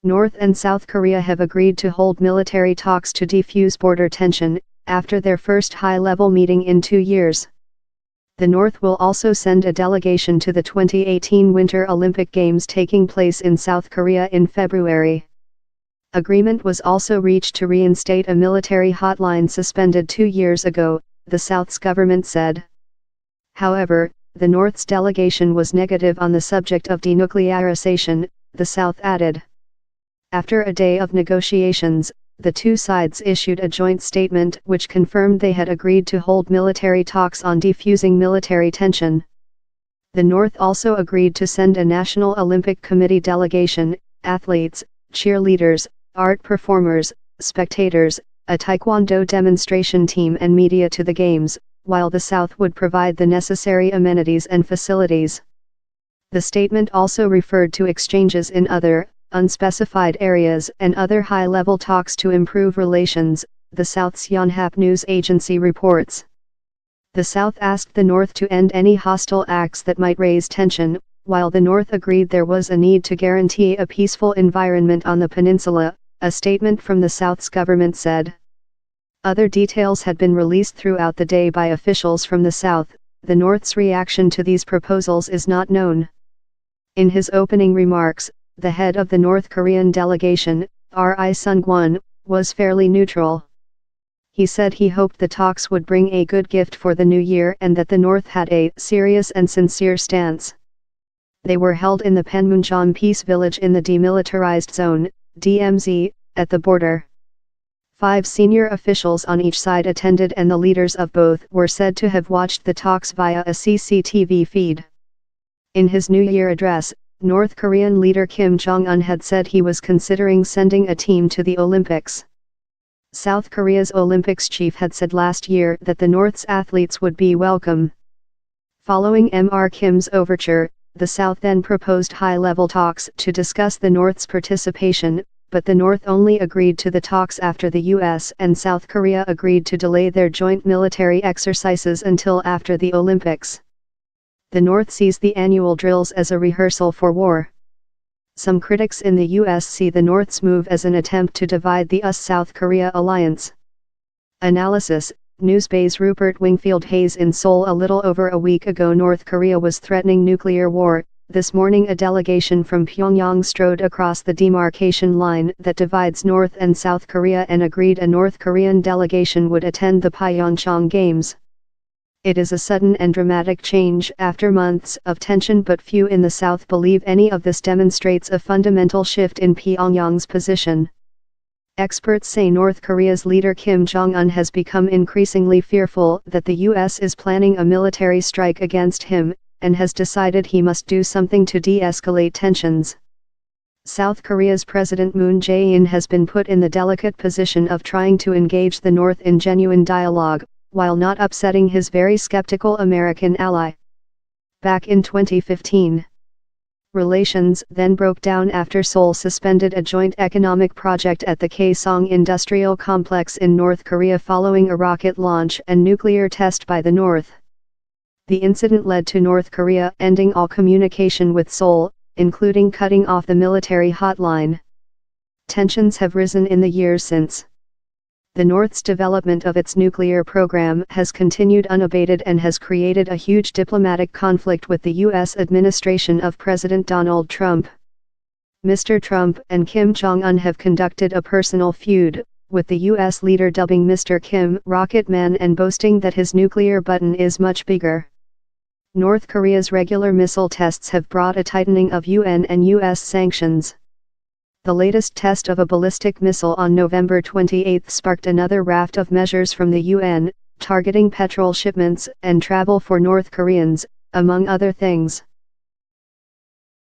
North and South Korea have agreed to hold military talks to defuse border tension, after their first high-level meeting in 2 years. The North will also send a delegation to the 2018 Winter Olympic Games taking place in South Korea in February. Agreement was also reached to reinstate a military hotline suspended 2 years ago, the South's government said. However, the North's delegation was negative on the subject of denuclearization, the South added. After a day of negotiations, the two sides issued a joint statement which confirmed they had agreed to hold military talks on defusing military tension. The North also agreed to send a National Olympic Committee delegation, athletes, cheerleaders, art performers, spectators, a taekwondo demonstration team and media to the Games, while the South would provide the necessary amenities and facilities. The statement also referred to exchanges in other, unspecified areas and other high-level talks to improve relations, the South's Yonhap news agency reports. The South asked the North to end any hostile acts that might raise tension, while the North agreed there was a need to guarantee a peaceful environment on the peninsula, a statement from the South's government said. Other details had been released throughout the day by officials from the South. The North's reaction to these proposals is not known. In his opening remarks, the head of the North Korean delegation, Ri Sung-kwon, was fairly neutral. He said he hoped the talks would bring a good gift for the new year and that the North had a serious and sincere stance. They were held in the Panmunjom Peace Village in the Demilitarized Zone, DMZ, at the border. 5 senior officials on each side attended and the leaders of both were said to have watched the talks via a CCTV feed. In his New Year address, North Korean leader Kim Jong-un had said he was considering sending a team to the Olympics. South Korea's Olympics chief had said last year that the North's athletes would be welcome. Following Mr. Kim's overture, the South then proposed high-level talks to discuss the North's participation, but the North only agreed to the talks after the US and South Korea agreed to delay their joint military exercises until after the Olympics. The North sees the annual drills as a rehearsal for war. Some critics in the US see the North's move as an attempt to divide the US-South Korea alliance. Analysis: Newsbay's Rupert Wingfield Hayes in Seoul. A little over a week ago North Korea was threatening nuclear war. This morning a delegation from Pyongyang strode across the demarcation line that divides North and South Korea and agreed a North Korean delegation would attend the Pyeongchang Games. It is a sudden and dramatic change after months of tension, but few in the South believe any of this demonstrates a fundamental shift in Pyongyang's position. Experts say North Korea's leader Kim Jong-un has become increasingly fearful that the US is planning a military strike against him, and has decided he must do something to de-escalate tensions. South Korea's President Moon Jae-in has been put in the delicate position of trying to engage the North in genuine dialogue, while not upsetting his very skeptical American ally. Back in 2015, relations then broke down after Seoul suspended a joint economic project at the Kaesong Industrial Complex in North Korea following a rocket launch and nuclear test by the North. The incident led to North Korea ending all communication with Seoul, including cutting off the military hotline. Tensions have risen in the years since. The North's development of its nuclear program has continued unabated and has created a huge diplomatic conflict with the U.S. administration of President Donald Trump. Mr. Trump and Kim Jong-un have conducted a personal feud, with the U.S. leader dubbing Mr. Kim Rocket Man and boasting that his nuclear button is much bigger. North Korea's regular missile tests have brought a tightening of UN and U.S. sanctions. The latest test of a ballistic missile on November 28 sparked another raft of measures from the UN, targeting petrol shipments and travel for North Koreans, among other things.